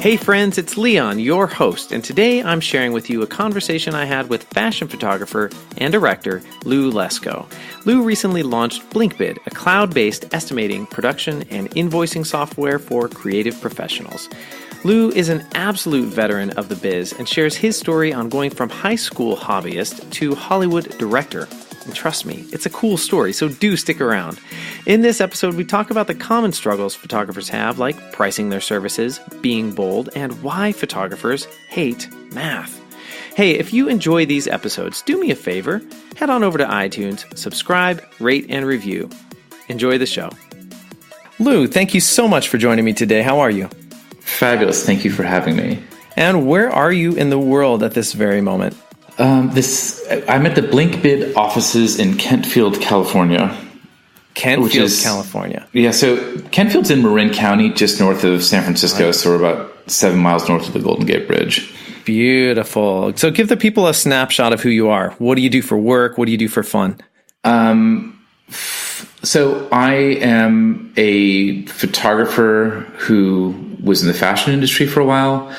Hey friends, it's Leon, your host, and today I'm sharing with you a conversation I had with fashion photographer and director Lou Lesko. Lou recently launched Blinkbid, a cloud-based estimating, production, and invoicing software for creative professionals. Lou is an absolute veteran of the biz and shares his story on going from high school hobbyist to Hollywood director. And trust me, it's a cool story, so do stick around. In this episode, we talk about the common struggles photographers have, like pricing their services, being bold, and why photographers hate math. Hey, if you enjoy these episodes, do me a favor. Head on over to iTunes, subscribe, rate, and review. Enjoy the show. Lou, thank you so much for joining me today. How are you? Fabulous. Thank you for having me. And where are you in the world at this very moment? I'm at the Blinkbid offices in Kentfield, California. Kentfield, California. Yeah, so Kentfield's in Marin County, just north of San Francisco, so we're about 7 miles north of the Golden Gate Bridge. Beautiful. So give the people a snapshot of who you are. What do you do for work? What do you do for fun? So I am a photographer who was in the fashion industry for a while,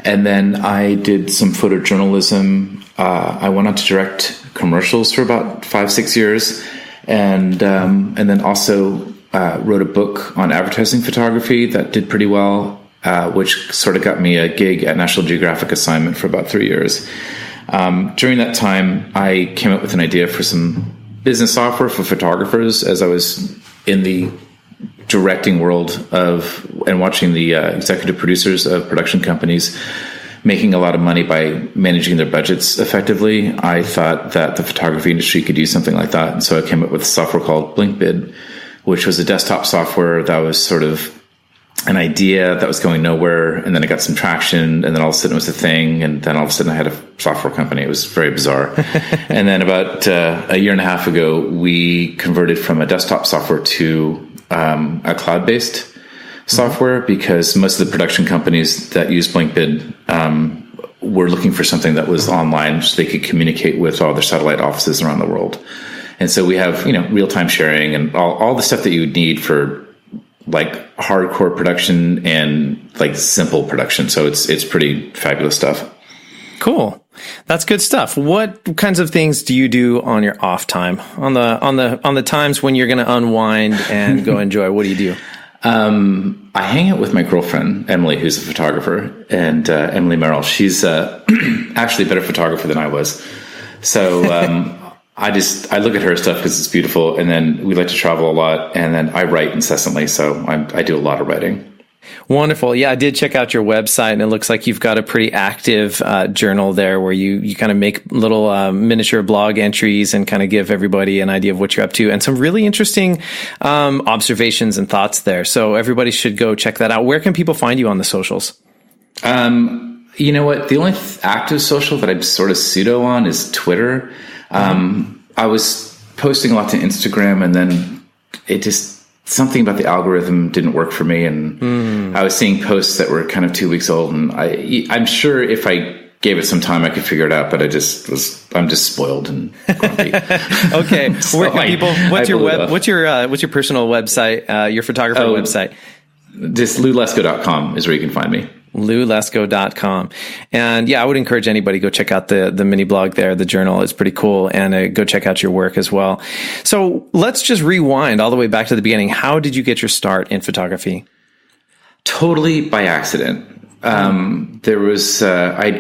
and then I did some photojournalism. I went on to direct commercials for about 5-6 years, and then also wrote a book on advertising photography that did pretty well, which sort of got me a gig at National Geographic assignment for about 3 years. During that time, I came up with an idea for some business software for photographers as I was in the directing world and watching the executive producers of production companies making a lot of money by managing their budgets effectively. I thought that the photography industry could use something like that. And so I came up with a software called Blinkbid, which was a desktop software that was sort of an idea that was going nowhere. And then it got some traction, and then all of a sudden it was a thing. And then all of a sudden I had a software company. It was very bizarre. And then about a year and a half ago, we converted from a desktop software to a cloud-based software, because most of the production companies that use Blinkbid were looking for something that was online so they could communicate with all their satellite offices around the world. And so we have, real-time sharing and all the stuff that you would need for like hardcore production and like simple production. So it's pretty fabulous stuff. Cool. That's good stuff. What kinds of things do you do on your off time? On the times when you're going to unwind and go enjoy, what do you do? I hang out with my girlfriend, Emily, who's a photographer, and Emily Merrill. She's actually a better photographer than I was. So I look at her stuff because it's beautiful, and then we like to travel a lot, and then I write incessantly, so I do a lot of writing. Wonderful. Yeah, I did check out your website, and it looks like you've got a pretty active journal there where you kind of make little miniature blog entries and kind of give everybody an idea of what you're up to, and some really interesting observations and thoughts there. So everybody should go check that out. Where can people find you on the socials? You know what? The only active social that I'm sort of pseudo on is Twitter. I was posting a lot to Instagram, and then something about the algorithm didn't work for me, and I was seeing posts that were kind of 2 weeks old, and I'm sure if I gave it some time I could figure it out, but I'm just spoiled and grumpy. Okay. Where can people, what's your personal website, your photographer website? Just LouLesko.com is where you can find me. LouLesko.com. And yeah, I would encourage anybody to go check out the mini blog there. The journal is pretty cool, and go check out your work as well. So let's just rewind all the way back to the beginning. How did you get your start in photography? Totally by accident. I'd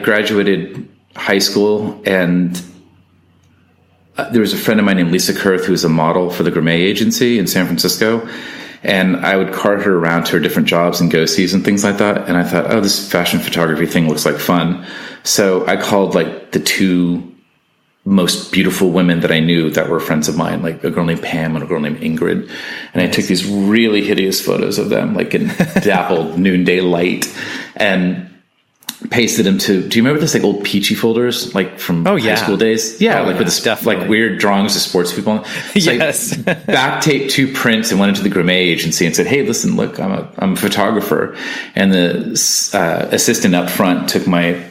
graduated high school, and there was a friend of mine named Lisa Kurth, who was a model for the Gourmet Agency in San Francisco. And I would cart her around to her different jobs and go-sees and things like that. And I thought, oh, this fashion photography thing looks like fun. So I called like the two most beautiful women that I knew that were friends of mine, like a girl named Pam and a girl named Ingrid. And I took these really hideous photos of them, like in dappled noonday light, and pasted them to, do you remember this like old Peachy folders, like from high school days? Yeah, with the stuff, like weird drawings of sports people. So yes. I back taped 2 prints and went into the Gourmet Agency and said, hey, listen, look, I'm a photographer. And the assistant up front took my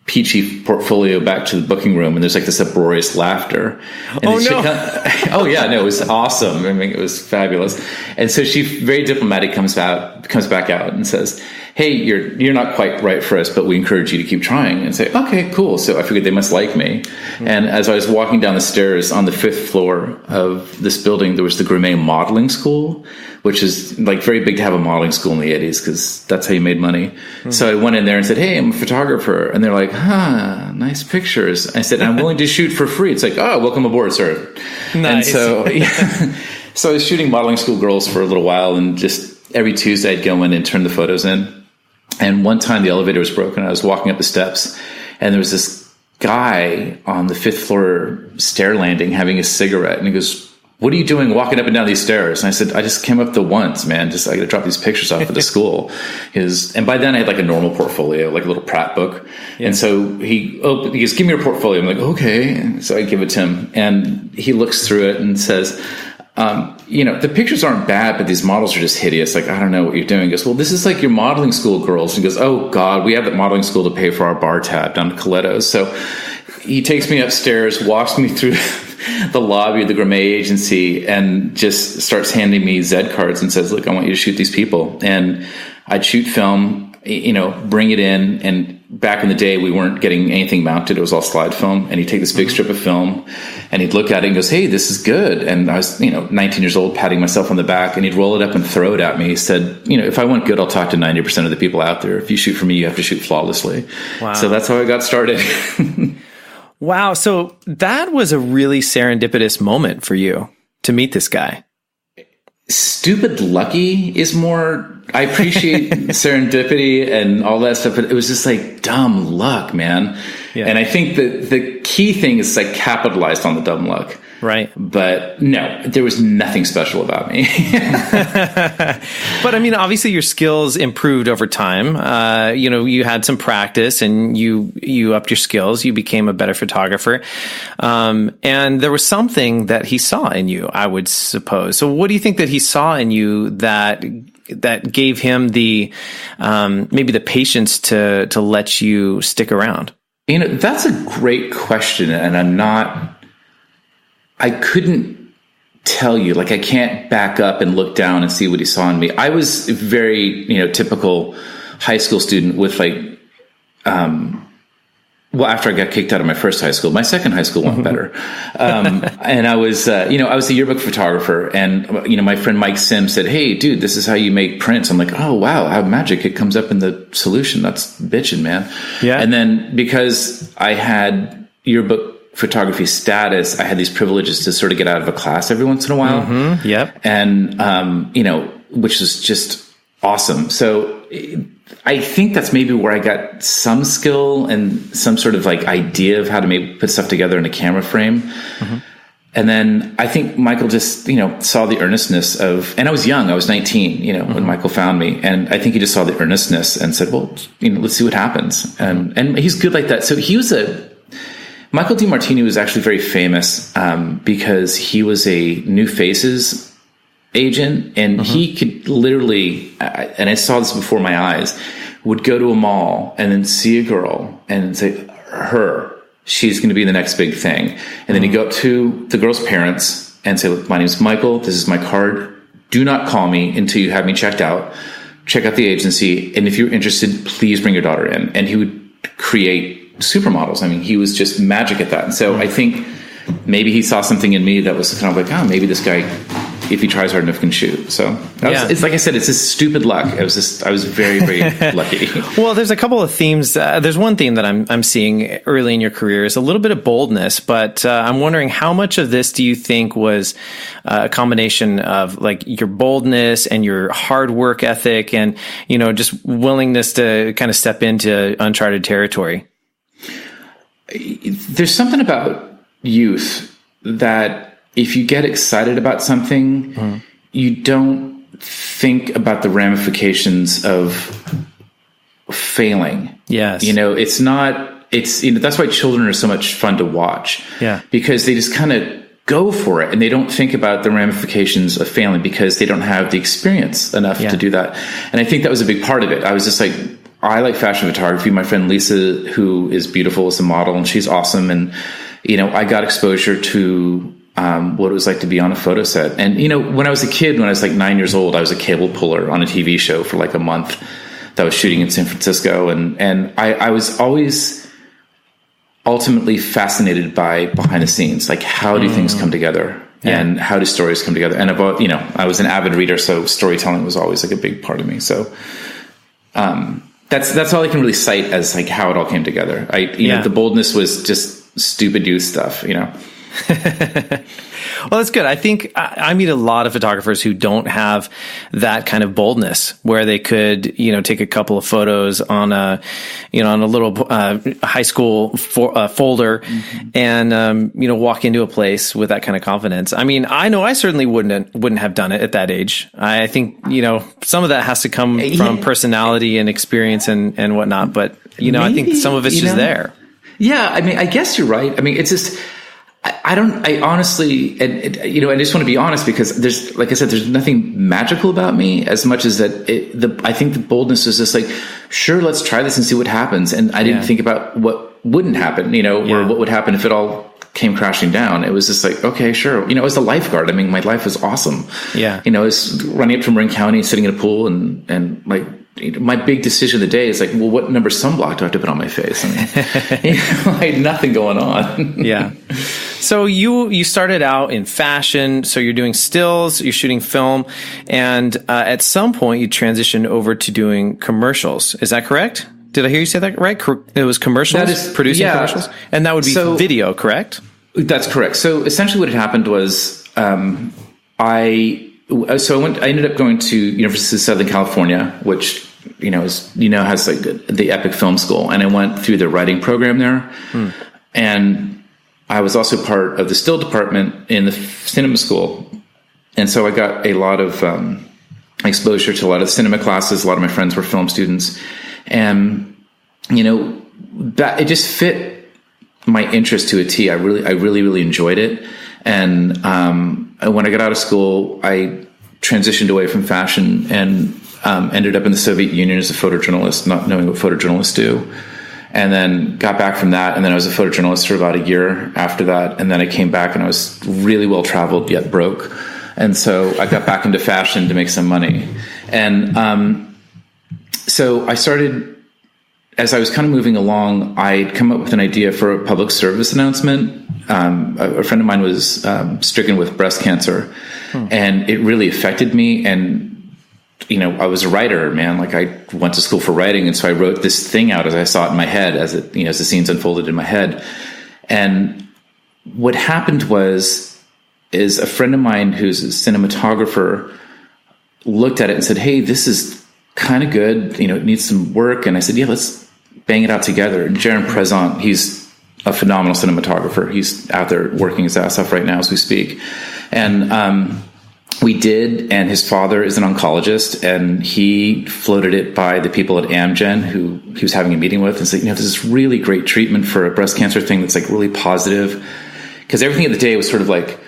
Peachy portfolio back to the booking room, and there's like this uproarious laughter. And it was awesome. I mean, it was fabulous. And so she very diplomatic comes back out and says, hey, you're not quite right for us, but we encourage you to keep trying, and say, okay, cool. So I figured they must like me. Mm-hmm. And as I was walking down the stairs on the 5th floor of this building, there was the Gourmet Modeling School, which is like very big to have a modeling school in the 80s because that's how you made money. Mm-hmm. So I went in there and said, hey, I'm a photographer. And they're like, nice pictures. I said, I'm willing to shoot for free. It's like, oh, welcome aboard, sir. Nice. And so I was shooting modeling school girls for a little while, and just every Tuesday I'd go in and turn the photos in. And one time the elevator was broken. I was walking up the steps, and there was this guy on the 5th floor stair landing having a cigarette. And he goes, what are you doing walking up and down these stairs? And I said, I just came up the once, man. I got to drop these pictures off at the school. And by then I had like a normal portfolio, like a little Pratt book. Yeah. And so he goes, give me your portfolio. I'm like, okay. And so I give it to him, and he looks through it and says, the pictures aren't bad, but these models are just hideous. Like, I don't know what you're doing. He goes, well, this is like your modeling school girls. And he goes, oh God, we have that modeling school to pay for our bar tab down to Coletto's. So he takes me upstairs, walks me through the lobby of the Gourmet agency, and just starts handing me Z cards and says, look, I want you to shoot these people. And I'd shoot film, bring it in. And back in the day, we weren't getting anything mounted. It was all slide film. And he'd take this big strip of film, and he'd look at it and goes, hey, this is good. And I was, 19 years old, patting myself on the back, and he'd roll it up and throw it at me. He said, if I want good, I'll talk to 90% of the people out there. If you shoot for me, you have to shoot flawlessly. Wow. So that's how I got started. Wow. So that was a really serendipitous moment for you to meet this guy. Stupid lucky is more, I appreciate serendipity and all that stuff, but it was just like dumb luck, man. Yeah. And I think that the key thing is like capitalized on the dumb luck. Right. But no, there was nothing special about me. But I mean, obviously your skills improved over time. You had some practice, and you upped your skills. You became a better photographer. And there was something that he saw in you, I would suppose. So what do you think that he saw in you that gave him the, maybe the patience to let you stick around? That's a great question. And I couldn't tell you, like, I can't back up and look down and see what he saw in me. I was a very, typical high school student with after I got kicked out of my first high school, my second high school went better. And I was a yearbook photographer, and, my friend Mike Sims said, hey dude, this is how you make prints. I'm like, oh wow, how magic. It comes up in the solution. That's bitchin', man. Yeah. And then because I had yearbook photography status, I had these privileges to sort of get out of a class every once in a while. Mm-hmm. Yep. And, which is just awesome. So I think that's maybe where I got some skill and some sort of like idea of how to maybe put stuff together in a camera frame. Mm-hmm. And then I think Michael just, saw the earnestness of, and I was young, I was 19, when Michael found me. And I think he just saw the earnestness and said, well, let's see what happens. And he's good like that. So Michael DiMartini was actually very famous because he was a New Faces agent, and he could literally, and I saw this before my eyes, would go to a mall and then see a girl and say, she's going to be the next big thing. And then he'd go up to the girl's parents and say, look, my name's Michael. This is my card. Do not call me until you have me checked out. Check out the agency. And if you're interested, please bring your daughter in. And he would create supermodels. I mean, he was just magic at that. And so I think maybe he saw something in me that was kind of like, maybe this guy, if he tries hard enough, can shoot. So it's like I said, it's just stupid luck. I was very, very lucky. Well, there's a couple of themes. There's one theme that I'm seeing early in your career is a little bit of boldness, but I'm wondering how much of this do you think was a combination of like your boldness and your hard work ethic and, just willingness to kind of step into uncharted territory? There's something about youth that if you get excited about something, you don't think about the ramifications of failing. Yes. That's why children are so much fun to watch. Yeah. Because they just kind of go for it and they don't think about the ramifications of failing because they don't have the experience enough to do that. And I think that was a big part of it. I was just like, I like fashion photography. My friend Lisa, who is beautiful, is a model, and she's awesome. And, I got exposure to what it was like to be on a photo set. And, when I was a kid, when I was like 9 years old, I was a cable puller on a TV show for like a month. that was shooting in San Francisco. And I was always ultimately fascinated by behind the scenes, like how do things come together and how do stories come together? And about, I was an avid reader, so storytelling was always like a big part of me. So, that's all I can really cite as like how it all came together. The boldness was just stupid youth stuff, Well, that's good. I think I meet a lot of photographers who don't have that kind of boldness where they could, take a couple of photos on a little high school folder and, walk into a place with that kind of confidence. I mean, I know I certainly wouldn't have done it at that age. I think, some of that has to come from personality and experience and whatnot. But, maybe, I think some of it's just there. Yeah. I mean, I guess you're right. I mean, it's just, I honestly, and I just want to be honest because there's, like I said, there's nothing magical about me as much as that I think the boldness is just like, sure, let's try this and see what happens. And I didn't think about what wouldn't happen, or what would happen if it all came crashing down. It was just like, okay, sure. As a lifeguard, I mean, my life was awesome. Yeah. I was running up to Marin County, sitting in a pool and like, my big decision of the day is like, well, what number sunblock do I have to put on my face? I mean, I had nothing going on. Yeah. So you started out in fashion. So you're doing stills, you're shooting film, and at some point you transitioned over to doing commercials. Is that correct? Did I hear you say that right? It was commercials, producing commercials, and that would be video, correct? That's correct. So essentially, what had happened was I ended up going to University of Southern California, which has like the Epic Film School, and I went through the writing program there, and I was also part of the still department in the cinema school, and so I got a lot of exposure to a lot of cinema classes. A lot of my friends were film students, and that it just fit my interest to a T. I really enjoyed it, and when I got out of school, I transitioned away from fashion and ended up in the Soviet Union as a photojournalist, not knowing what photojournalists do. And then got back from that. And then I was a photojournalist for about a year after that. And then I came back and I was really well traveled yet broke. And so I got back into fashion to make some money. And so I started, as I was kind of moving along, I'd come up with an idea for a public service announcement. A friend of mine was stricken with breast cancer, and it really affected me. And I was a writer, man. Like I went to school for writing. And so I wrote this thing out as I saw it in my head, as the scenes unfolded in my head. And what happened is a friend of mine who's a cinematographer looked at it and said, hey, this is kind of good. It needs some work. And I said, yeah, let's bang it out together. And Jaron Prezant, he's a phenomenal cinematographer. He's out there working his ass off right now as we speak. And, we did, and his father is an oncologist, and he floated it by the people at Amgen who he was having a meeting with and said, this is really great treatment for a breast cancer thing that's like really positive. Because everything of the day was sort of like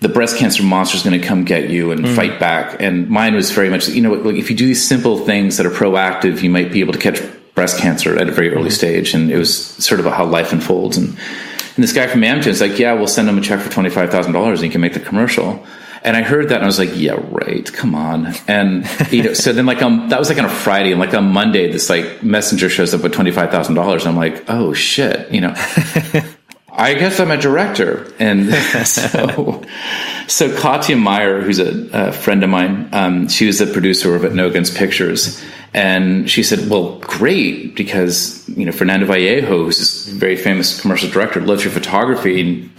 the breast cancer monster is going to come get you and fight back. And mine was very much, like, if you do these simple things that are proactive, you might be able to catch breast cancer at a very early stage. And it was sort of how life unfolds. And this guy from Amgen is like, yeah, we'll send him a check for $25,000 and you can make the commercial. And I heard that and I was like, yeah, right. Come on. And, so then that was like on a Friday, and like on Monday, this like messenger shows up with $25,000. I'm like, oh shit, I guess I'm a director. And so Katya Meyer, who's a friend of mine, she was the producer of At No Guns Pictures. And she said, well, great, because, Fernando Vallejo, who's this very famous commercial director, loves your photography. And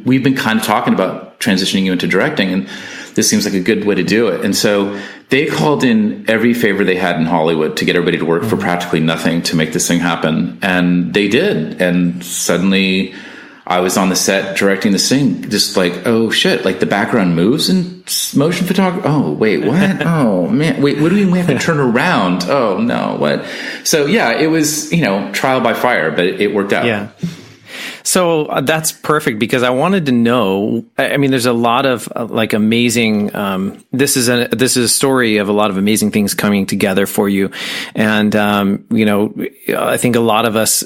we've been kind of talking about transitioning you into directing, and this seems like a good way to do it. And so they called in every favor they had in Hollywood to get everybody to work for practically nothing to make this thing happen. And they did. And suddenly I was on the set directing this thing, just like, oh shit, like the background moves in motion photography. Oh, wait, what? Oh man, wait, what do we have to turn around? Oh no, what? So yeah, it was, trial by fire, but it worked out. Yeah. So that's perfect, because I wanted to know, I mean, there's a lot of like amazing, this is a story of a lot of amazing things coming together for you. And, I think a lot of us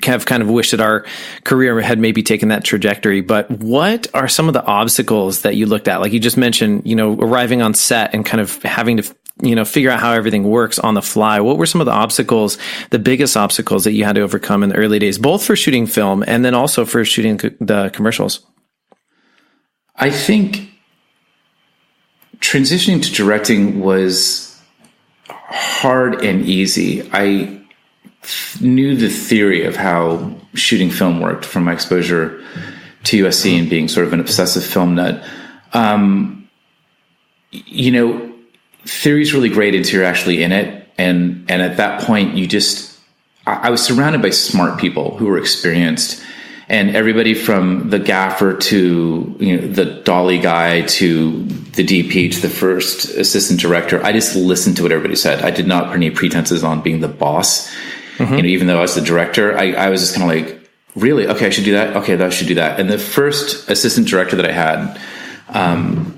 have kind of wished that our career had maybe taken that trajectory. But what are some of the obstacles that you looked at? Like you just mentioned, arriving on set and kind of having to figure out how everything works on the fly. What were some of the obstacles, the biggest obstacles that you had to overcome in the early days, both for shooting film and then also for shooting the commercials? I think transitioning to directing was hard and easy. I knew the theory of how shooting film worked from my exposure to USC and being sort of an obsessive film nut. Theory is really great until you're actually in it. And at that point, I was surrounded by smart people who were experienced, and everybody from the gaffer to, the dolly guy to the DP to the first assistant director. I just listened to what everybody said. I did not put any pretenses on being the boss. Even though I was the director, I was just kind of like, really? Okay, I should do that. Okay, I should do that. And the first assistant director that I had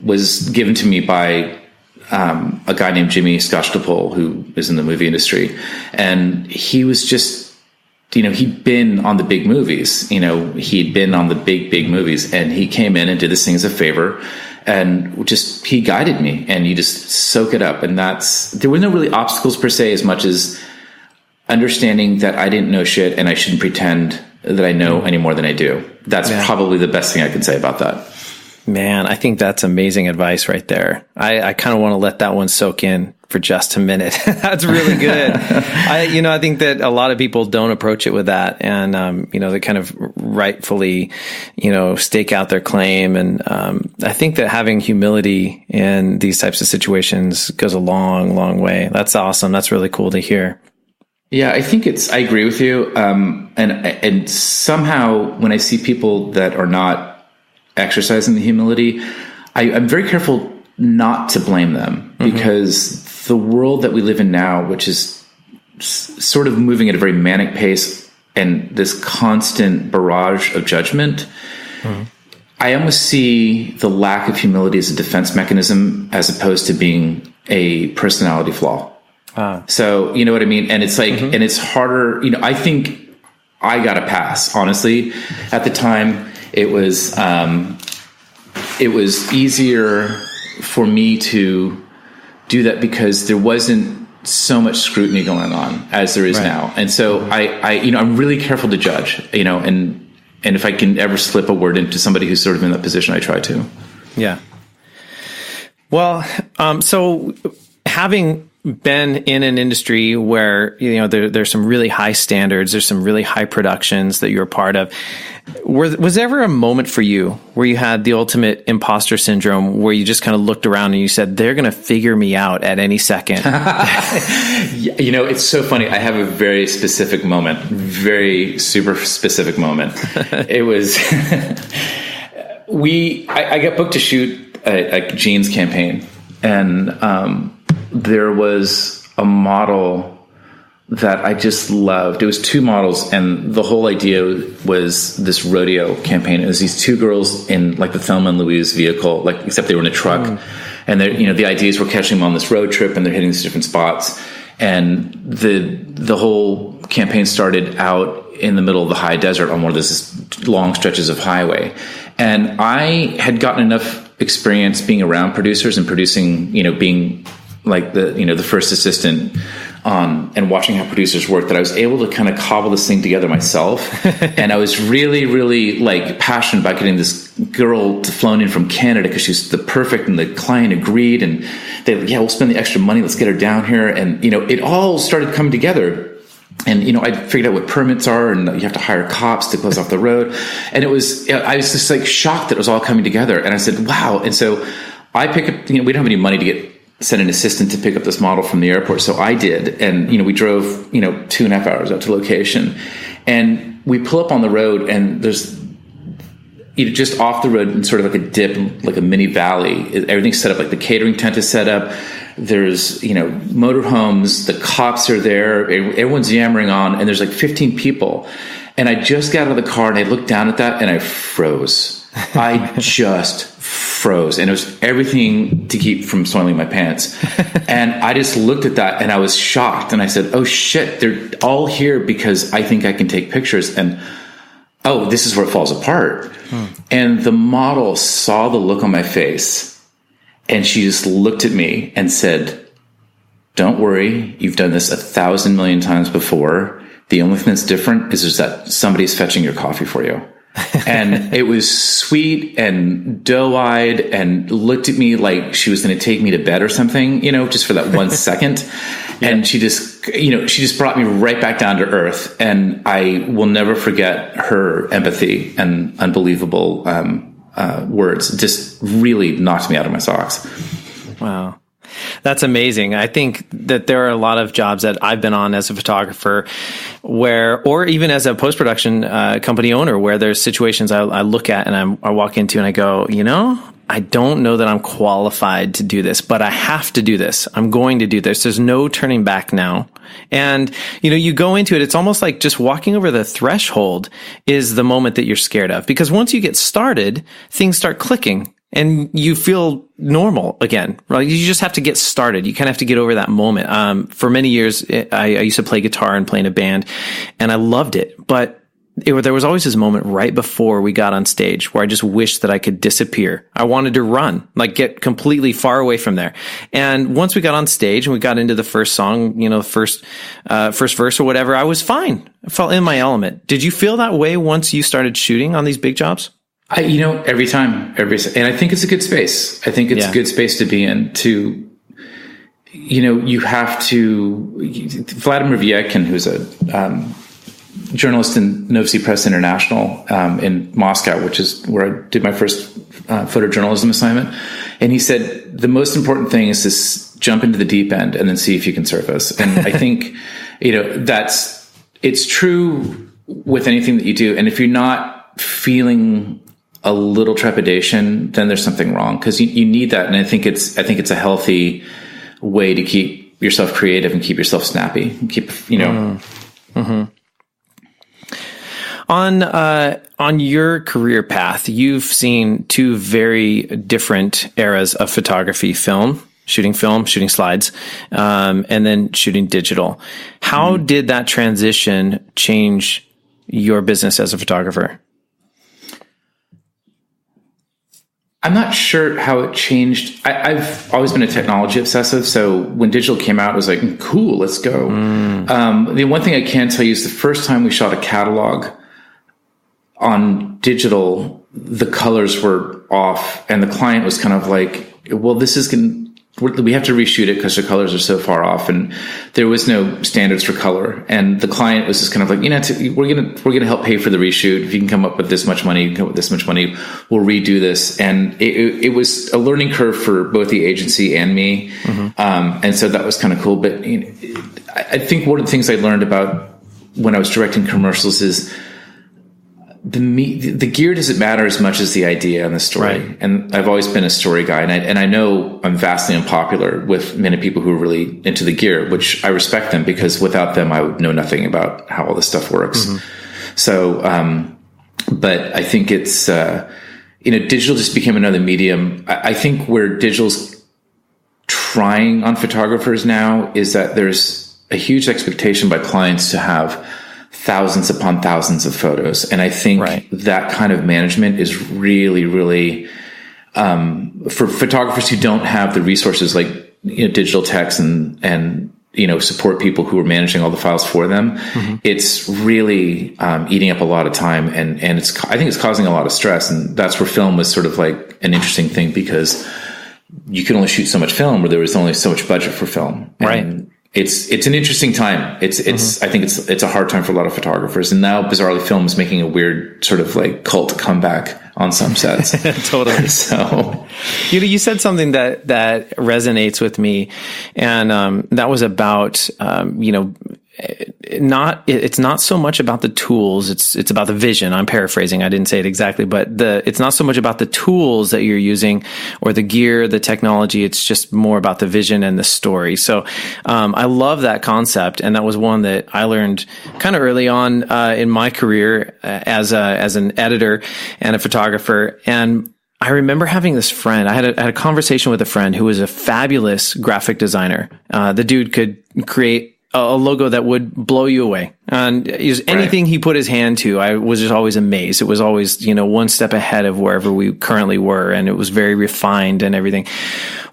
was given to me by a guy named Jimmy Scotch-DePole, who is in the movie industry. And he was just, he'd been on the big movies, he'd been on the big movies, and he came in and did this thing as a favor, and he guided me, and you just soak it up. And there were no really obstacles per se, as much as understanding that I didn't know shit and I shouldn't pretend that I know any more than I do. That's probably the best thing I can say about that. Man, I think that's amazing advice right there. I kind of want to let that one soak in for just a minute. That's really good. I think that a lot of people don't approach it with that, and they kind of rightfully, stake out their claim. And I think that having humility in these types of situations goes a long, long way. That's awesome. That's really cool to hear. Yeah, I think I agree with you. And somehow when I see people that are not exercising the humility, I'm very careful not to blame them, because the world that we live in now, which is sort of moving at a very manic pace and this constant barrage of judgment, I almost see the lack of humility as a defense mechanism as opposed to being a personality flaw. So, you know what I mean? And it's like, and it's harder, I think I got a pass, honestly. At the time, it was easier for me to do that because there wasn't so much scrutiny going on as there is now. And so I'm really careful to judge, and if I can ever slip a word into somebody who's sort of in that position, I try to. Yeah. Well, so having been in an industry where, there's some really high standards, there's some really high productions that you're a part of. Was there ever a moment for you where you had the ultimate imposter syndrome, where you just kind of looked around and you said, they're going to figure me out at any second? It's so funny. I have a very specific moment, very super specific moment. It was, I got booked to shoot a jeans campaign, and, there was a model that I just loved. It was two models, and the whole idea was this rodeo campaign. It was these two girls in like the Thelma and Louise vehicle, except they were in a truck. And the ideas were catching them on this road trip, and they're hitting these different spots. And the whole campaign started out in the middle of the high desert on one of those long stretches of highway. And I had gotten enough experience being around producers and producing, being like the first assistant and watching how producers work, that I was able to kind of cobble this thing together myself. And I was really, really passionate about getting this girl flown in from Canada because she's the perfect, and the client agreed, and we'll spend the extra money. Let's get her down here. And, it all started coming together. And, I figured out what permits are, and you have to hire cops to close off the road. And I was just shocked that it was all coming together. And I said, wow. And so I pick up, we don't have any money to send an assistant to pick up this model from the airport. So I did. And, we drove, 2.5 hours out to location, and we pull up on the road, and there's, just off the road in sort of like a dip, like a mini valley. Everything's set up, the catering tent is set up. There's, motorhomes, the cops are there, everyone's yammering on, and there's 15 people. And I just got out of the car, and I looked down at that, and I froze. I just froze, and it was everything to keep from soiling my pants. And I just looked at that, and I was shocked, and I said, oh shit, they're all here because I think I can take pictures, and oh, this is where it falls apart. And the model saw the look on my face, and she just looked at me and said, don't worry. You've done this 1,000 million times before. The only thing that's different is that somebody's fetching your coffee for you. And it was sweet and doe-eyed and looked at me like she was going to take me to bed or something, just for that 1 second. Yeah. And she just brought me right back down to earth. And I will never forget her empathy and unbelievable words. It just really knocked me out of my socks. Wow. That's amazing. I think that there are a lot of jobs that I've been on as a photographer or even as a post-production company owner, where there's situations I look at and I walk into and I go, I don't know that I'm qualified to do this, but I have to do this. I'm going to do this. There's no turning back now. And, you go into it, it's almost like just walking over the threshold is the moment that you're scared of, because once you get started, things start clicking. And you feel normal again, right? You just have to get started. You kind of have to get over that moment. For many years, I used to play guitar and play in a band, and I loved it. But there was always this moment right before we got on stage where I just wished that I could disappear. I wanted to run, like get completely far away from there. And once we got on stage and we got into the first song, the first verse or whatever, I was fine. I felt in my element. Did you feel that way once you started shooting on these big jobs? Every time, and I think it's a good space. I think it's a good space to be in. You have to. Vladimir Viekin, who's a journalist in Novosti Press International in Moscow, which is where I did my first photojournalism assignment, and he said the most important thing is to jump into the deep end and then see if you can surface. And I think it's true with anything that you do. And if you're not feeling a little trepidation, then there's something wrong, because you need that. And I think it's a healthy way to keep yourself creative and keep yourself snappy and keep, Mm-hmm. On your career path, you've seen two very different eras of photography: film, shooting slides, and then shooting digital. How did that transition change your business as a photographer? I'm not sure how it changed. I've always been a technology obsessive. So when digital came out, it was like, cool, let's go. The one thing I can tell you is the first time we shot a catalog on digital, the colors were off and the client was kind of like, well, we have to reshoot it because the colors are so far off, and there was no standards for color. And the client was just kind of like, we're gonna help pay for the reshoot. If you can come up with this much money, you can come up with this much money, we'll redo this. And it was a learning curve for both the agency and me. Mm-hmm. And so that was kind of cool. But I think one of the things I learned about when I was directing commercials is the gear doesn't matter as much as the idea and the story. Right. And I've always been a story guy, and I know I'm vastly unpopular with many people who are really into the gear, which I respect them, because without them, I would know nothing about how all this stuff works. Mm-hmm. So, but I think it's, digital just became another medium. I think where digital's trying on photographers now is that there's a huge expectation by clients to have thousands upon thousands of photos. And I think that kind of management is really, really, for photographers who don't have the resources like digital techs and support people who are managing all the files for them. Mm-hmm. It's really eating up a lot of time, and I think it's causing a lot of stress. And that's where film was sort of like an interesting thing, because you can only shoot so much film, where there was only so much budget for film. And it's an interesting time. Mm-hmm. I think it's a hard time for a lot of photographers. And now, bizarrely, film is making a weird sort of like cult comeback on some sets. Totally. So, you said something that resonates with me, and that was about it's not so much about the tools. It's about the vision. I'm paraphrasing. I didn't say it exactly, but it's not so much about the tools that you're using or the gear, the technology. It's just more about the vision and the story. So, I love that concept. And that was one that I learned kind of early on, in my career as an editor and a photographer. And I remember having this friend. I had a conversation with a friend who was a fabulous graphic designer. The dude could create a logo that would blow you away. And anything he put his hand to, I was just always amazed. It was always, one step ahead of wherever we currently were. And it was very refined and everything.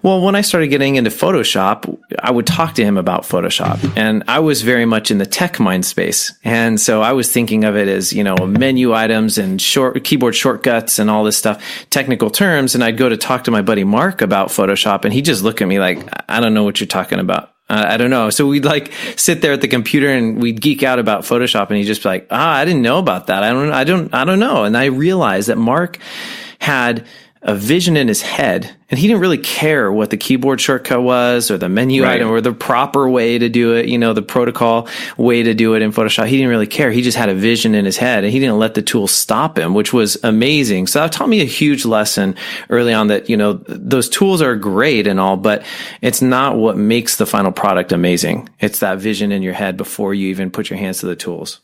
Well, when I started getting into Photoshop, I would talk to him about Photoshop, and I was very much in the tech mind space. And so I was thinking of it as, menu items and keyboard shortcuts and all this stuff, technical terms. And I'd go to talk to my buddy Mark about Photoshop, and he'd just look at me like, I don't know what you're talking about. I don't know. So we'd sit there at the computer and we'd geek out about Photoshop, and he'd just be like, I didn't know about that. I don't know. And I realized that Mark had a vision in his head, and he didn't really care what the keyboard shortcut was or the menu item or the proper way to do it, the protocol way to do it in Photoshop. He didn't really care. He just had a vision in his head, and he didn't let the tool stop him, which was amazing. So that taught me a huge lesson early on that, those tools are great and all, but it's not what makes the final product amazing. It's that vision in your head before you even put your hands to the tools.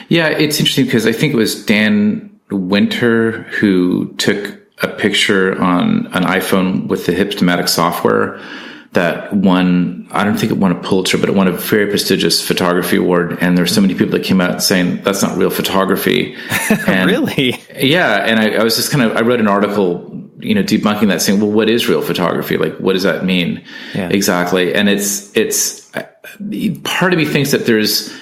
Yeah, it's interesting because I think it was Dan Winter who took a picture on an iPhone with the Hipstamatic software that won, I don't think it won a Pulitzer, but it won a very prestigious photography award. And there were so many people that came out saying that's not real photography. And really? Yeah. And I was just I wrote an article, debunking that, saying, well, what is real photography? Like, what does that mean? Yeah. Exactly. And it's part of me thinks that there's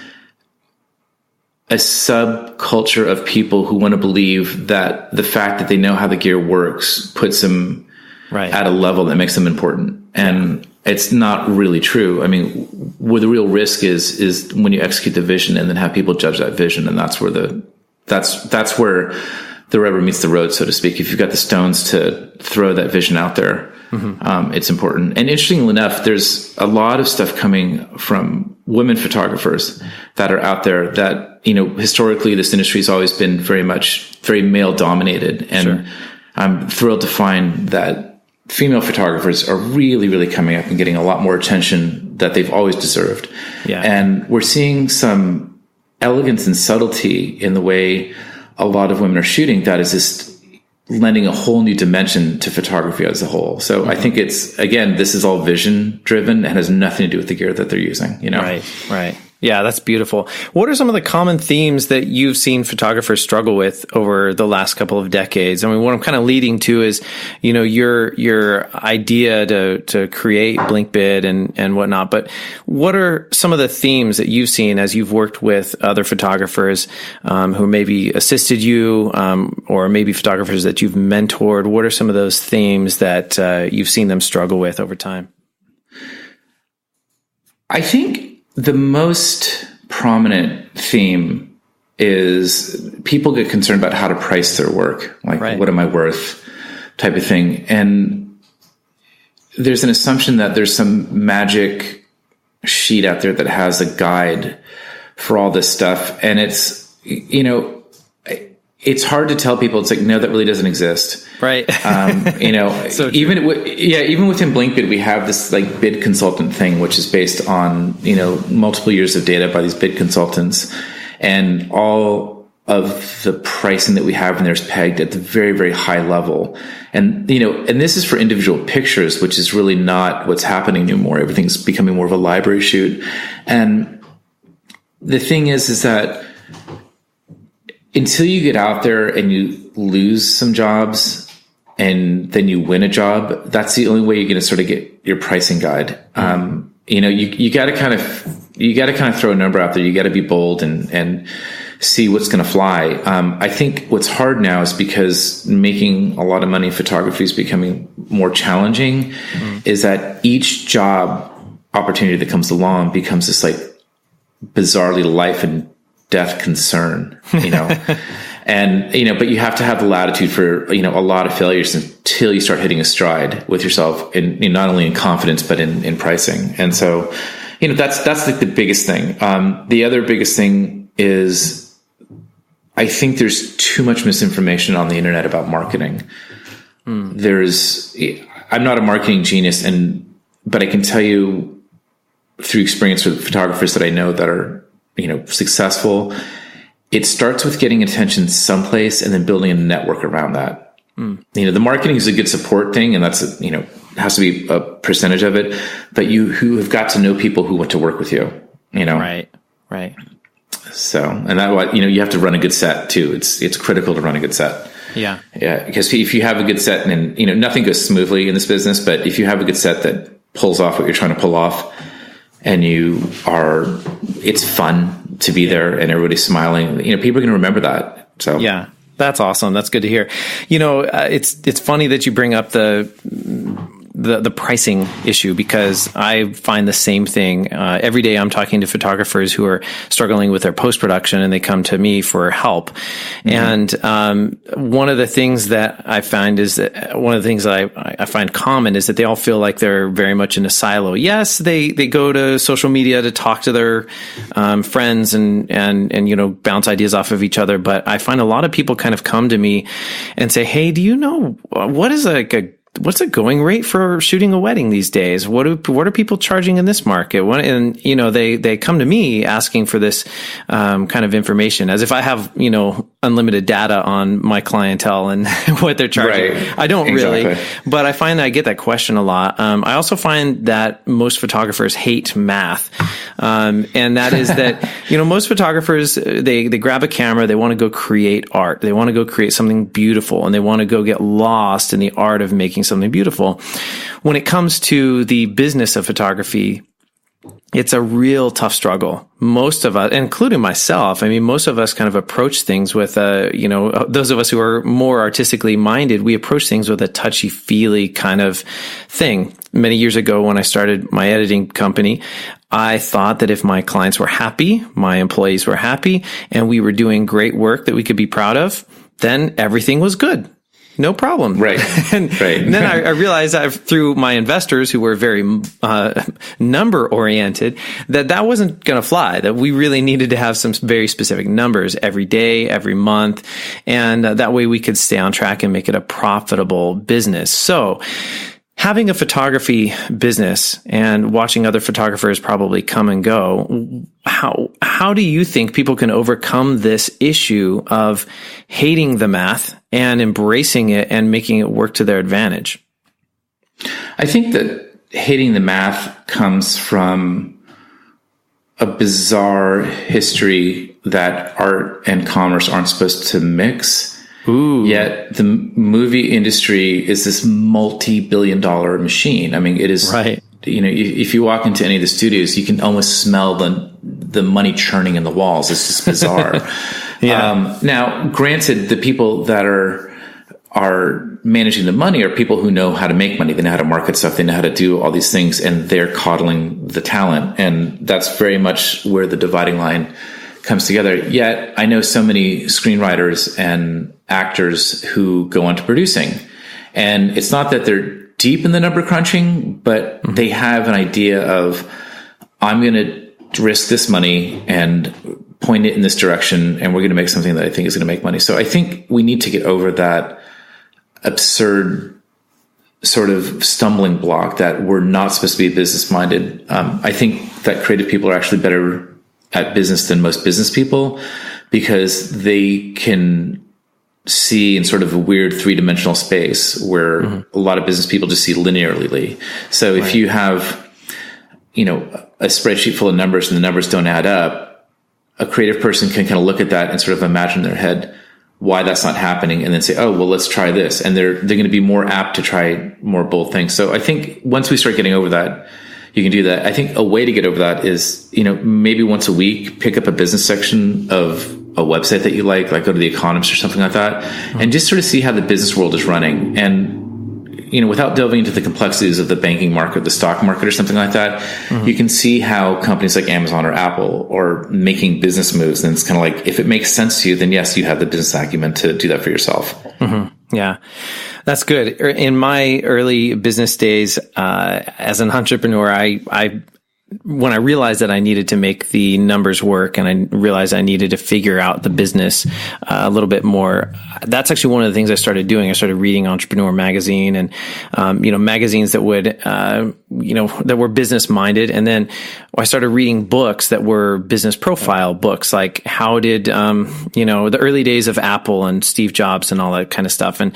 a subculture of people who want to believe that the fact that they know how the gear works puts them at a level that makes them important. And it's not really true. I mean, where the real risk is when you execute the vision and then have people judge that vision. And that's where that's where the rubber meets the road, so to speak. If you've got the stones to throw that vision out there, it's important. And interestingly enough, there's a lot of stuff coming from women photographers that are out there that, historically this industry has always been very male dominated. And I'm thrilled to find that female photographers are really, really coming up and getting a lot more attention that they've always deserved. Yeah. And we're seeing some elegance and subtlety in the way a lot of women are shooting that is just lending a whole new dimension to photography as a whole. So I think this is all vision driven and has nothing to do with the gear that they're using, Right. Yeah, that's beautiful. What are some of the common themes that you've seen photographers struggle with over the last couple of decades? I mean, what I'm kind of leading to is, your idea to create Blinkbid and whatnot. But what are some of the themes that you've seen as you've worked with other photographers who maybe assisted you, or maybe photographers that you've mentored? What are some of those themes that you've seen them struggle with over time? I think the most prominent theme is people get concerned about how to price their work. Like, what am I worth type of thing. And there's an assumption that there's some magic sheet out there that has a guide for all this stuff. And it's, it's hard to tell people. It's like, no, that really doesn't exist. Right. So even within Blinkbid, we have this like bid consultant thing, which is based on, multiple years of data by these bid consultants, and all of the pricing that we have in there is pegged at the very, very high level. And, and this is for individual pictures, which is really not what's happening anymore. Everything's becoming more of a library shoot. And the thing is that until you get out there and you lose some jobs and then you win a job, that's the only way you're going to sort of get your pricing guide. You got to kind of throw a number out there. You got to be bold and see what's going to fly. I think what's hard now is because making a lot of money in photography is becoming more challenging, is that each job opportunity that comes along becomes this like bizarrely life and death concern, and, but you have to have the latitude for, a lot of failures until you start hitting a stride with yourself, and not only in confidence, but in pricing. And so, that's like the biggest thing. The other biggest thing is I think there's too much misinformation on the internet about marketing. I'm not a marketing genius, but I can tell you through experience with photographers that I know that are, successful, it starts with getting attention someplace and then building a network around that. The marketing is a good support thing, and that's, has to be a percentage of it, but you who have got to know people who want to work with you. Right. So, and that, you have to run a good set too. It's critical to run a good set. Yeah. Yeah. Because if you have a good set and, nothing goes smoothly in this business, but if you have a good set that pulls off what you're trying to pull off and it's fun to be there and everybody's smiling, people are going to remember that. So, yeah, that's awesome. That's good to hear. It's funny that you bring up the pricing issue, because I find the same thing. Every day I'm talking to photographers who are struggling with their post-production, and they come to me for help. Mm-hmm. And one of the things that I find is that one of the things that I find common is that they all feel like they're very much in a silo. Yes, they go to social media to talk to their friends and bounce ideas off of each other. But I find a lot of people kind of come to me and say, "Hey, do you know what's a going rate for shooting a wedding these days? What are people charging in this market?" And they come to me asking for this kind of information, as if I have unlimited data on my clientele and what they're charging. Right. I don't really, but I find that I get that question a lot. I also find that most photographers hate math, and that is that most photographers they grab a camera, they want to go create art, they want to go create something beautiful, and they want to go get lost in the art of making something beautiful. When it comes to the business of photography, it's a real tough struggle. Most of us, including myself, most of us kind of approach things with those of us who are more artistically minded, we approach things with a touchy-feely kind of thing. Many years ago, when I started my editing company, I thought that if my clients were happy, my employees were happy, and we were doing great work that we could be proud of, then everything was good. No problem. Right. And then I realized through my investors, who were very number oriented, that wasn't going to fly, that we really needed to have some very specific numbers every day, every month. And that way we could stay on track and make it a profitable business. So having a photography business and watching other photographers probably come and go, how do you think people can overcome this issue of hating the math and embracing it and making it work to their advantage? I think that hating the math comes from a bizarre history that art and commerce aren't supposed to mix. Ooh. Yet the movie industry is this multi-billion-dollar machine. It is, right. If you walk into any of the studios, you can almost smell the money churning in the walls. It's just bizarre. Yeah. Now, granted, the people that are managing the money are people who know how to make money. They know how to market stuff. They know how to do all these things, and they're coddling the talent. And that's very much where the dividing line comes together. Yet I know so many screenwriters and actors who go on to producing, and it's not that they're deep in the number crunching, but they have an idea of, I'm going to risk this money and point it in this direction, and we're going to make something that I think is going to make money. So I think we need to get over that absurd sort of stumbling block that we're not supposed to be business minded. I think that creative people are actually better at business than most business people, because they can see in sort of a weird three-dimensional space where a lot of business people just see linearly. So if you have, a spreadsheet full of numbers and the numbers don't add up, a creative person can kind of look at that and sort of imagine in their head why that's not happening, and then say, oh, well, let's try this. And they're going to be more apt to try more bold things. So I think once we start getting over that, you can do that. I think a way to get over that is, maybe once a week, pick up a business section of a website that you like go to The Economist or something like that, and just sort of see how the business world is running. And, without delving into the complexities of the banking market, the stock market or something like that, you can see how companies like Amazon or Apple are making business moves. And it's kind of like, if it makes sense to you, then yes, you have the business acumen to do that for yourself. Yeah, that's good. In my early business days, as an entrepreneur, when I realized that I needed to make the numbers work, and I realized I needed to figure out the business a little bit more, that's actually one of the things I started doing. I started reading Entrepreneur Magazine and, magazines that would, that were business minded. And then I started reading books that were business profile books, like how did, the early days of Apple and Steve Jobs and all that kind of stuff. And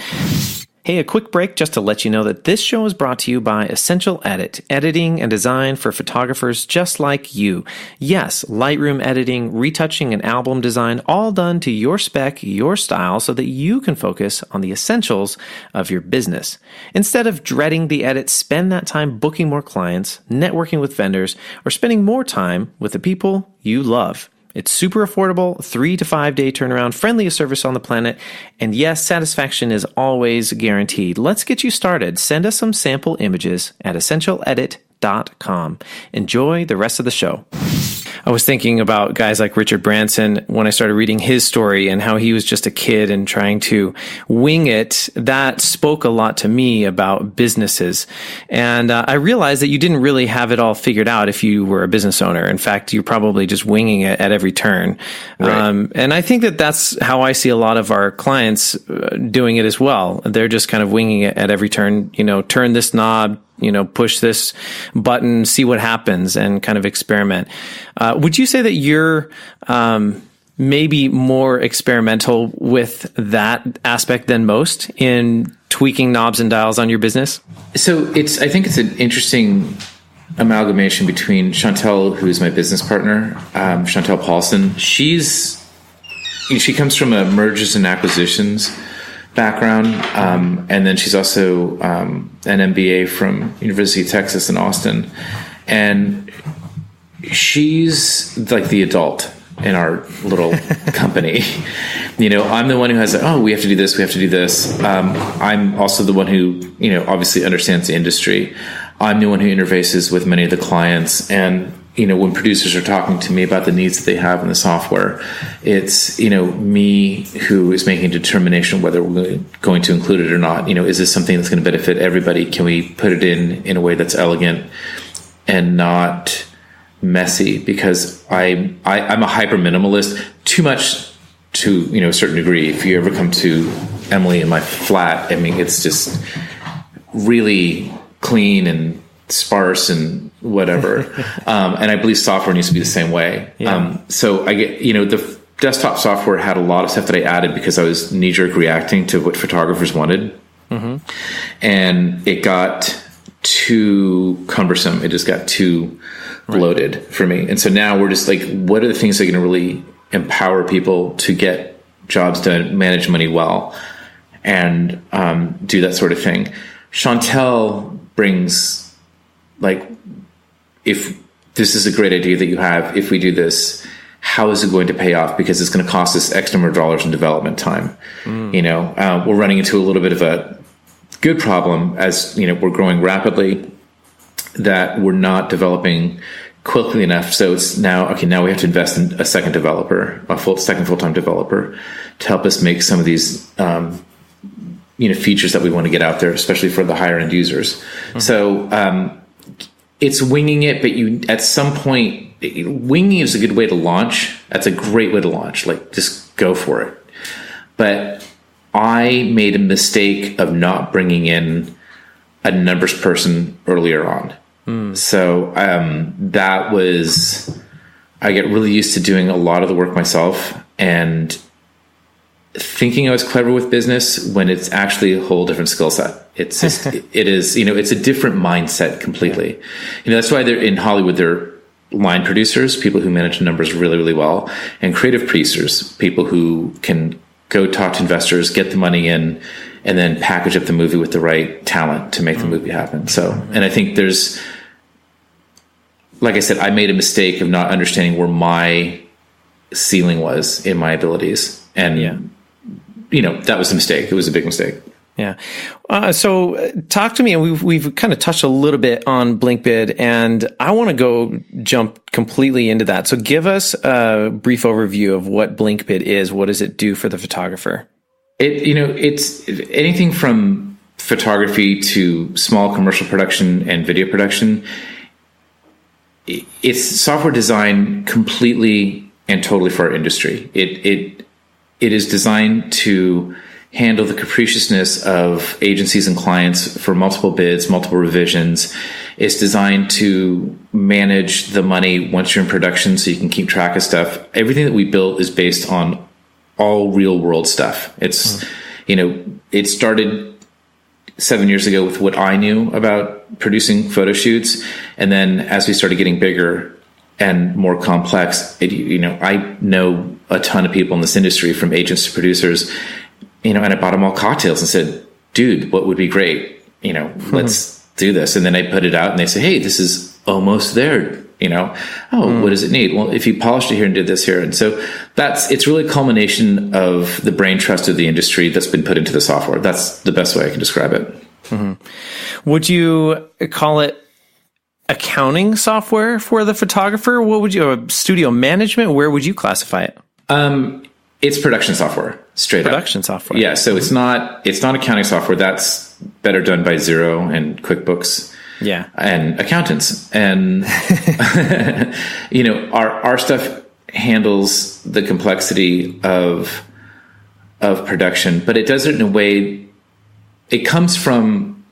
Hey, a quick break just to let you know that this show is brought to you by Essential Edit, editing and design for photographers just like you. Yes, Lightroom editing, retouching, and album design, all done to your spec, your style, so that you can focus on the essentials of your business. Instead of dreading the edit, spend that time booking more clients, networking with vendors, or spending more time with the people you love. It's super affordable, 3 to 5 day turnaround, friendliest service on the planet, and yes, satisfaction is always guaranteed. Let's get you started. Send us some sample images at essentialedit.com. Enjoy the rest of the show. I was thinking about guys like Richard Branson when I started reading his story and how he was just a kid and trying to wing it. That spoke a lot to me about businesses. And I realized that you didn't really have it all figured out if you were a business owner. In fact, you're probably just winging it at every turn. Right. And I think that that's how I see a lot of our clients doing it as well. They're just kind of winging it at every turn, turn this knob, push this button, see what happens, and kind of experiment. Would you say that you're maybe more experimental with that aspect than most in tweaking knobs and dials on your business? So I think it's an interesting amalgamation between Chantel, who's my business partner, Chantel Paulson. She comes from a mergers and acquisitions background, and then she's also an MBA from University of Texas in Austin, and she's like the adult in our little company. I'm the one who has we have to do this, we have to do this. I'm also the one who obviously understands the industry. I'm the one who interfaces with many of the clients, and when producers are talking to me about the needs that they have in the software, it's, me who is making a determination whether we're going to include it or not. Is this something that's going to benefit everybody? Can we put it in a way that's elegant and not messy? Because I'm a hyper minimalist, too much to, a certain degree. If you ever come to Emily in my flat, it's just really clean and sparse and whatever. And I believe software needs to be the same way. Yeah. So I get, the desktop software had a lot of stuff that I added because I was knee-jerk reacting to what photographers wanted. Mm-hmm. And it got too cumbersome. It just got too bloated for me. And so now we're just like, what are the things that are going to really empower people to get jobs done, manage money well, and do that sort of thing? Chantel brings, if this is a great idea that you have, if we do this, how is it going to pay off? Because it's going to cost us X number of dollars in development time. We're running into a little bit of a good problem as, we're growing rapidly, that we're not developing quickly enough. So it's now we have to invest in a second developer, second full-time developer, to help us make some of these, features that we want to get out there, especially for the higher end users. Mm-hmm. So, it's winging it, but at some point, winging is a good way to launch. That's a great way to launch. Just go for it. But I made a mistake of not bringing in a numbers person earlier on. So that was, I get really used to doing a lot of the work myself and thinking I was clever with business when it's actually a whole different skill set. It's just, it is, it's a different mindset completely. That's why they're in Hollywood, they're line producers, people who manage numbers really, really well, and creative producers, people who can go talk to investors, get the money in, and then package up the movie with the right talent to make the movie happen. So, and I think there's, like I said, I made a mistake of not understanding where my ceiling was in my abilities. And, that was a mistake. It was a big mistake. Yeah. So talk to me, and we've kind of touched a little bit on Blinkbid, and I want to jump completely into that. So give us a brief overview of what Blinkbid is. What does it do for the photographer? It's anything from photography to small commercial production and video production. It's software designed completely and totally for our industry. It is designed to handle the capriciousness of agencies and clients for multiple bids, multiple revisions. It's designed to manage the money once you're in production so you can keep track of stuff. Everything that we built is based on all real world stuff. It's, it started 7 years ago with what I knew about producing photo shoots. And then as we started getting bigger and more complex, I know a ton of people in this industry, from agents to producers, and I bought them all cocktails and said, dude, what would be great? Let's do this. And then I put it out and they say, hey, this is almost there. What does it need? Well, if you polished it here and did this here. And so it's really a culmination of the brain trust of the industry that's been put into the software. That's the best way I can describe it. Mm-hmm. Would you call it accounting software for the photographer? What would you, studio management? Where would you classify it? It's production software, straight up. Production software. Yeah. So it's not accounting software. That's better done by Xero and QuickBooks. Yeah. And accountants. And, our stuff handles the complexity of production, but it does it in a way, it comes from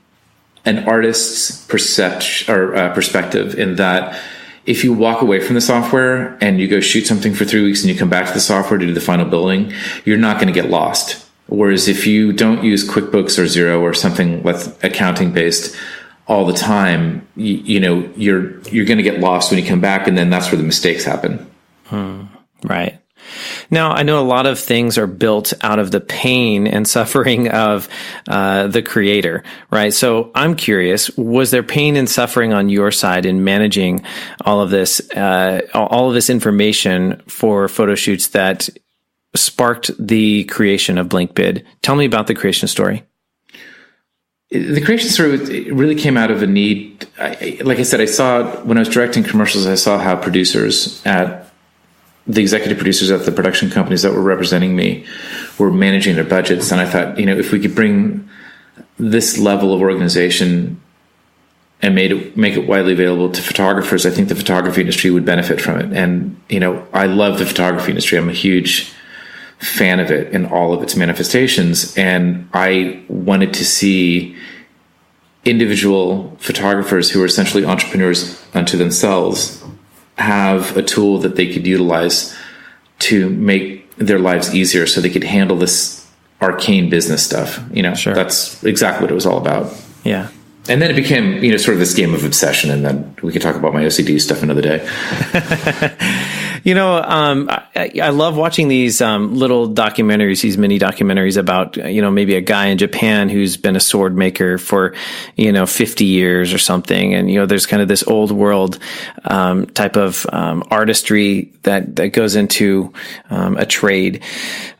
an artist's perspective, in that if you walk away from the software and you go shoot something for 3 weeks and you come back to the software to do the final building, you're not going to get lost. Whereas if you don't use QuickBooks or Xero or something that's accounting based all the time, you're going to get lost when you come back, and then that's where the mistakes happen. Right. Now, I know a lot of things are built out of the pain and suffering of the creator, right? So I'm curious, was there pain and suffering on your side in managing all of this information for photo shoots that sparked the creation of Blinkbid? Tell me about the creation story. The creation story really came out of a need. Like I said, I saw, when I was directing commercials, I saw how the executive producers at the production companies that were representing me were managing their budgets. And I thought, if we could bring this level of organization and make it widely available to photographers, I think the photography industry would benefit from it. And, I love the photography industry. I'm a huge fan of it in all of its manifestations. And I wanted to see individual photographers who are essentially entrepreneurs unto themselves have a tool that they could utilize to make their lives easier, so they could handle this arcane business stuff. Sure. That's exactly what it was all about. Yeah. And then it became, sort of this game of obsession, and then we can talk about my OCD stuff another day. I love watching these little documentaries, these mini documentaries about, maybe a guy in Japan who's been a sword maker for, 50 years or something. And, there's kind of this old world type of artistry that goes into a trade.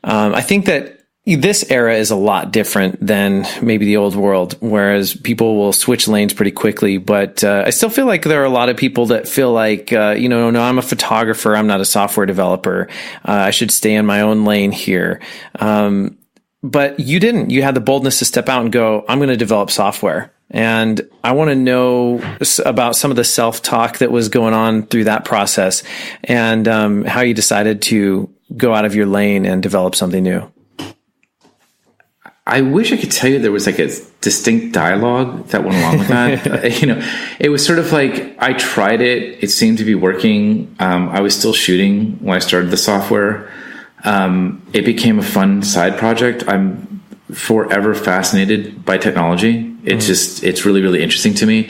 I think that this era is a lot different than maybe the old world, whereas people will switch lanes pretty quickly. But I still feel like there are a lot of people that feel like, no, I'm a photographer. I'm not a software developer. I should stay in my own lane here. But you didn't. You had the boldness to step out and go, I'm going to develop software. And I want to know about some of the self-talk that was going on through that process, and how you decided to go out of your lane and develop something new. I wish I could tell you there was like a distinct dialogue that went along with that. It was sort of like, I tried it. It seemed to be working. I was still shooting when I started the software. It became a fun side project. I'm forever fascinated by technology. It's really, really interesting to me.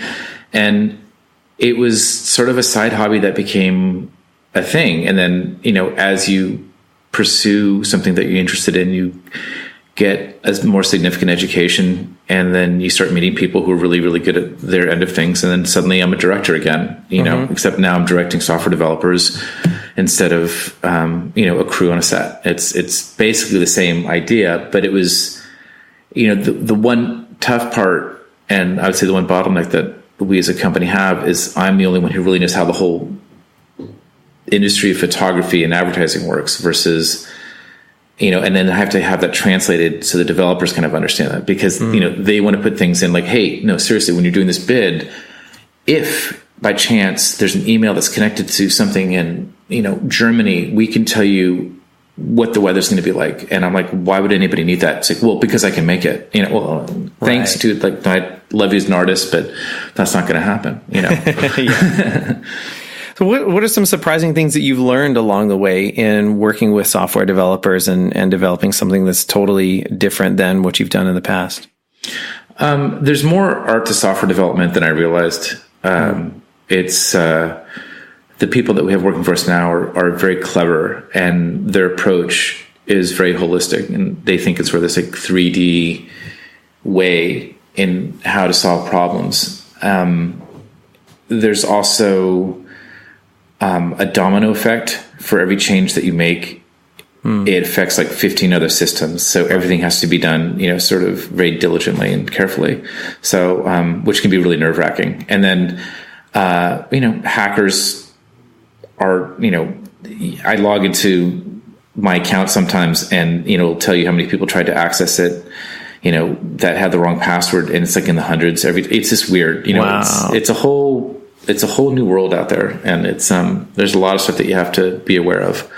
And it was sort of a side hobby that became a thing. And then, as you pursue something that you're interested in, you get a more significant education, and then you start meeting people who are really, really good at their end of things. And then suddenly I'm a director again, except now I'm directing software developers instead of, a crew on a set. It's basically the same idea, but it was, the one tough part, and I would say the one bottleneck that we as a company have, is I'm the only one who really knows how the whole industry of photography and advertising works versus, and then I have to have that translated so the developers kind of understand that, because, they want to put things in like, hey, no, seriously, when you're doing this bid, if by chance there's an email that's connected to something in, Germany, we can tell you what the weather's going to be like. And I'm like, why would anybody need that? It's like, well, because I can make it, thanks to, like, I love you as an artist, but that's not going to happen, Yeah. So what are some surprising things that you've learned along the way in working with software developers and developing something that's totally different than what you've done in the past? There's more art to software development than I realized. It's the people that we have working for us now are very clever, and their approach is very holistic, and they think it's for this like 3D way in how to solve problems. There's also a domino effect. For every change that you make, it affects like 15 other systems. So everything has to be done, sort of very diligently and carefully. So, which can be really nerve wracking. And then, hackers are, I log into my account sometimes and, it'll tell you how many people tried to access it, that had the wrong password, and it's like in the hundreds. It's just weird, Wow. It's a whole new world out there, and it's, there's a lot of stuff that you have to be aware of.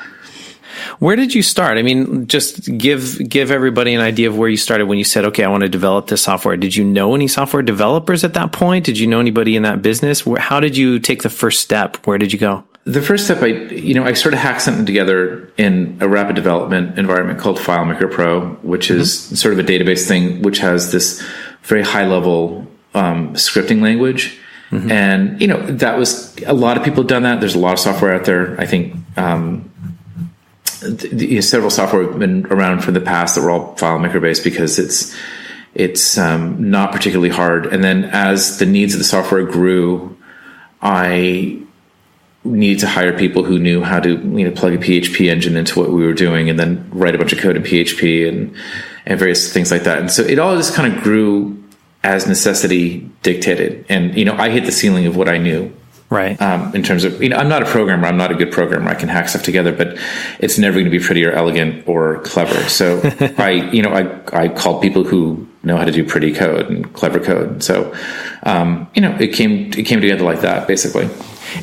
Where did you start? I mean, just give everybody an idea of where you started when you said, okay, I want to develop this software. Did you know any software developers at that point? Did you know anybody in that business? How did you take the first step? Where did you go? The first step, I sort of hacked something together in a rapid development environment called FileMaker Pro, which is sort of a database thing, which has this very high level scripting language. And, that was, a lot of people have done that. There's a lot of software out there. I think, several software have been around for the past that were all FileMaker based, because it's not particularly hard. And then as the needs of the software grew, I needed to hire people who knew how to plug a PHP engine into what we were doing, and then write a bunch of code in PHP and various things like that. And so it all just kind of grew as necessity dictated. And I hit the ceiling of what I knew. Right. In terms of, I'm not a programmer. I'm not a good programmer. I can hack stuff together, but it's never going to be pretty or elegant or clever. So I called people who know how to do pretty code and clever code. So, it came together like that, basically.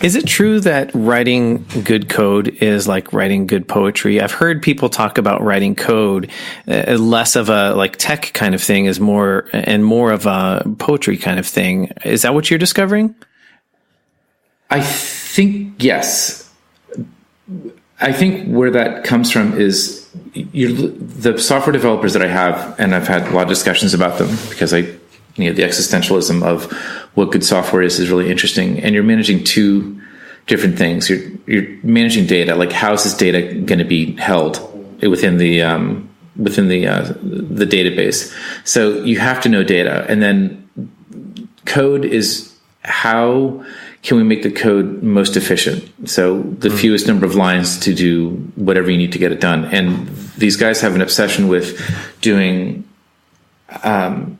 Is it true that writing good code is like writing good poetry? I've heard people talk about writing code less of a like tech kind of thing is more of a poetry kind of thing. Is that what you're discovering? I think, yes. I think where that comes from is the software developers that I have, and I've had a lot of discussions about them, because the existentialism of what good software is really interesting. And you're managing two different things. You're managing data, like how is this data going to be held within the database. So you have to know data, and then code is how can we make the code most efficient? So the fewest number of lines to do whatever you need to get it done. And these guys have an obsession with doing, they'll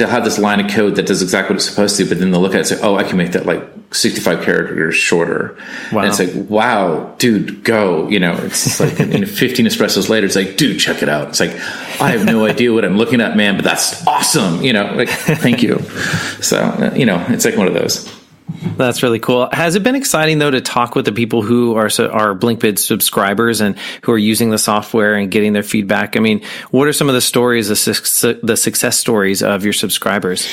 have this line of code that does exactly what it's supposed to, but then they'll look at it and say, oh, I can make that like 65 characters shorter. Wow. And it's like, wow, dude, go. It's like 15 espressos later, it's like, dude, check it out. It's like, I have no idea what I'm looking at, man, but that's awesome. Thank you. So, it's like one of those. That's really cool. Has it been exciting, though, to talk with the people who are Blinkbid subscribers and who are using the software and getting their feedback? I mean, what are some of the stories, the success stories of your subscribers?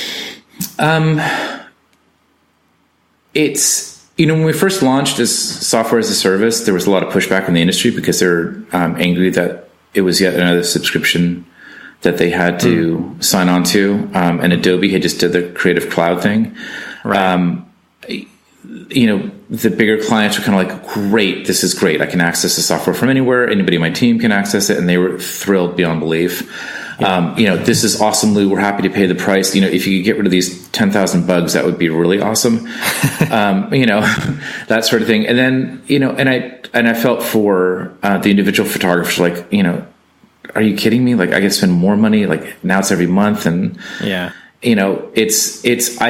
It's, when we first launched as software as a service, there was a lot of pushback in the industry because they're angry that it was yet another subscription that they had to sign on to. And Adobe had just did the Creative Cloud thing. Right. The bigger clients were kind of like, great, this is great. I can access the software from anywhere. Anybody on my team can access it. And they were thrilled beyond belief. This is awesome, Lou. We're happy to pay the price. If you could get rid of these 10,000 bugs, that would be really awesome. That sort of thing. And then, and I felt for the individual photographers, like, are you kidding me? Like, I get to spend more money. Like, now it's every month. And yeah. I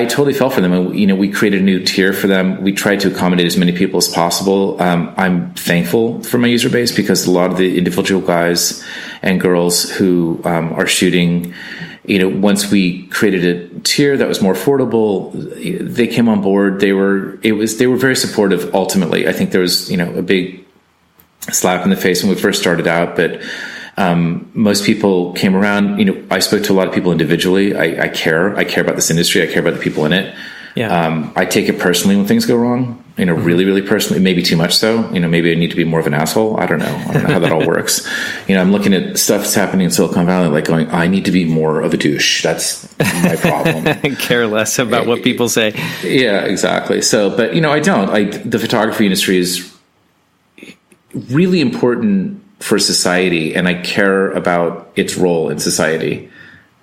totally felt for them. And, we created a new tier for them. We tried to accommodate as many people as possible. I'm thankful for my user base, because a lot of the individual guys and girls who are shooting, once we created a tier that was more affordable, they came on board. They were very supportive. Ultimately, I think there was, a big slap in the face when we first started out, but most people came around. I spoke to a lot of people individually. I care about this industry. I care about the people in it. I take it personally when things go wrong, really, really personally, maybe too much so, maybe I need to be more of an asshole. I don't know how that all works. I'm looking at stuff that's happening in Silicon Valley, like going, I need to be more of a douche. That's my problem. Care less about what people say. Yeah, exactly. So, but I don't. The photography industry is really important for society, and I care about its role in society.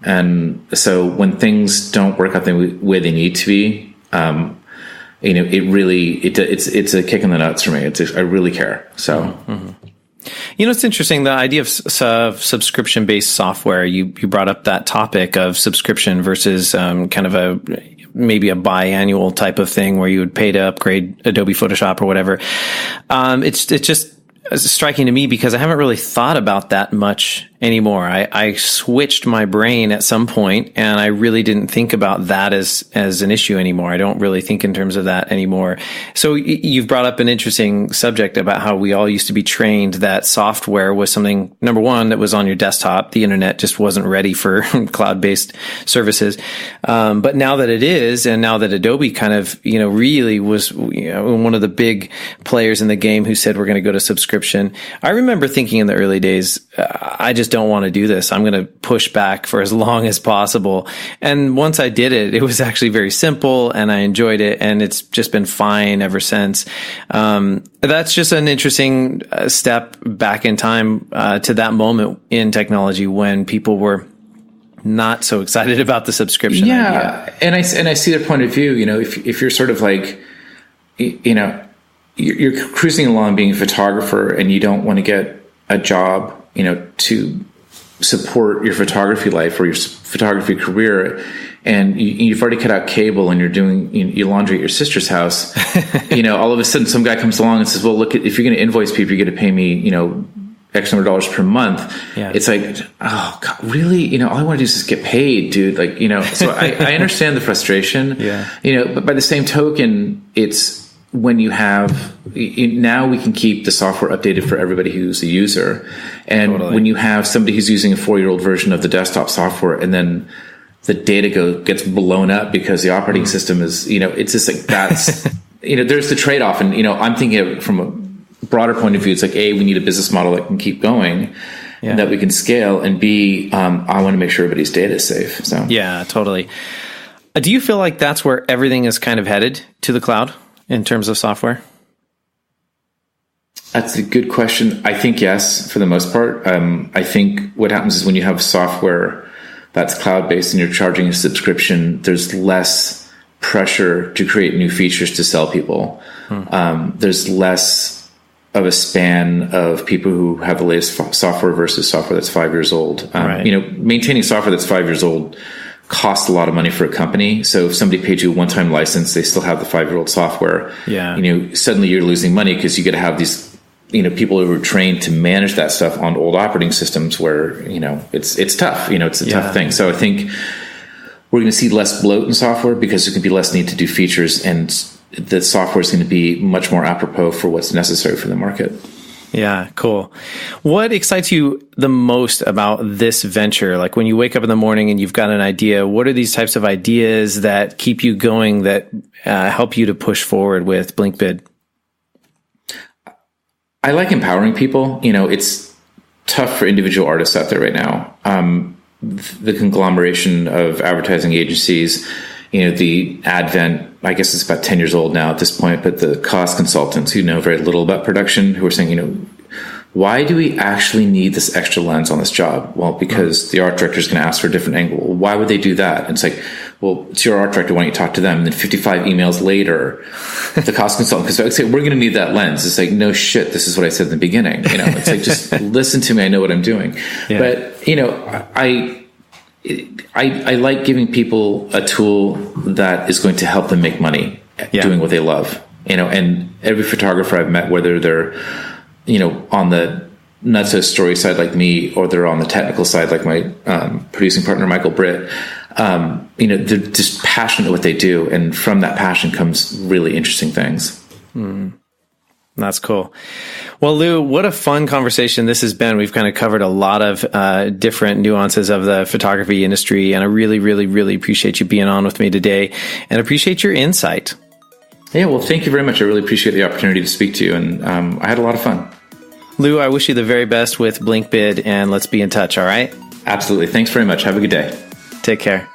And so when things don't work out the way they need to be, it's a kick in the nuts for me. I really care. So, it's interesting. The idea of subscription-based software, you brought up that topic of subscription versus, kind of maybe a biannual type of thing where you would pay to upgrade Adobe Photoshop or whatever. It's just striking to me because I haven't really thought about that much anymore. I switched my brain at some point, and I really didn't think about that as an issue anymore. I don't really think in terms of that anymore. So you've brought up an interesting subject about how we all used to be trained that software was something, number one, that was on your desktop. The internet just wasn't ready for cloud-based services. But now that it is, and now that Adobe kind of, really was, one of the big players in the game who said, we're going to go to subscription. I remember thinking in the early days, I just don't want to do this. I'm going to push back for as long as possible. And once I did it, it was actually very simple, and I enjoyed it, and it's just been fine ever since. That's just an interesting step back in time to that moment in technology when people were not so excited about the subscription idea. And I see their point of view. If you're sort of like, you're cruising along being a photographer and you don't want to get a job, to support your photography life or your photography career, and you've already cut out cable and you're doing your laundry at your sister's house, all of a sudden some guy comes along and says, well, look, if you're going to invoice people, you're going to pay me, X number of dollars per month. Yeah. It's like, oh God, really? All I want to do is just get paid, dude. So I understand the frustration, but by the same token, it's, when you have, now we can keep the software updated for everybody who's a user. And totally. When you have somebody who's using a 4-year-old version of the desktop software, and then the data gets blown up because the operating system is, it's just like, that's, there's the trade-off. And, I'm thinking of from a broader point of view, it's like, A, we need a business model that can keep going and that we can scale. And B, I want to make sure everybody's data is safe. So, yeah, totally. Do you feel like that's where everything is kind of headed, to the cloud? In terms of software? That's a good question. I think yes, for the most part. I think what happens is when you have software that's cloud-based and you're charging a subscription, there's less pressure to create new features to sell people. There's less of a span of people who have the latest software versus software that's 5 years old. Right. Maintaining software that's 5 years old costs a lot of money for a company. So if somebody paid you a one-time license, they still have the 5-year-old software. Yeah. Suddenly you're losing money because you got to have these, people who are trained to manage that stuff on old operating systems where, it's tough, it's a tough thing. So I think we're going to see less bloat in software because there can be less need to do features, and the software is going to be much more apropos for what's necessary for the market. Yeah, cool. What excites you the most about this venture? Like when you wake up in the morning and you've got an idea, what are these types of ideas that keep you going, that help you to push forward with Blinkbid? I like empowering people. It's tough for individual artists out there right now. The conglomeration of advertising agencies, the advent, I guess it's about 10 years old now at this point, but the cost consultants who know very little about production, who are saying, why do we actually need this extra lens on this job? Well, because the art director is going to ask for a different angle. Well, why would they do that? And it's like, well, it's your art director. Why don't you talk to them? And then 55 emails later, the cost consultant, because I would say, we're going to need that lens. It's like, no shit. This is what I said in the beginning. It's like, just listen to me. I know what I'm doing. Yeah. But, I like giving people a tool that is going to help them make money doing what they love, and every photographer I've met, whether they're, on the not so story side like me, or they're on the technical side like my producing partner, Michael Britt, they're just passionate at what they do. And from that passion comes really interesting things. That's cool. Well, Lou, what a fun conversation this has been. We've kind of covered a lot of different nuances of the photography industry, and I really, really, really appreciate you being on with me today and appreciate your insight. Yeah, well, thank you very much. I really appreciate the opportunity to speak to you, and I had a lot of fun. Lou, I wish you the very best with Blinkbid, and let's be in touch, all right? Absolutely. Thanks very much. Have a good day. Take care.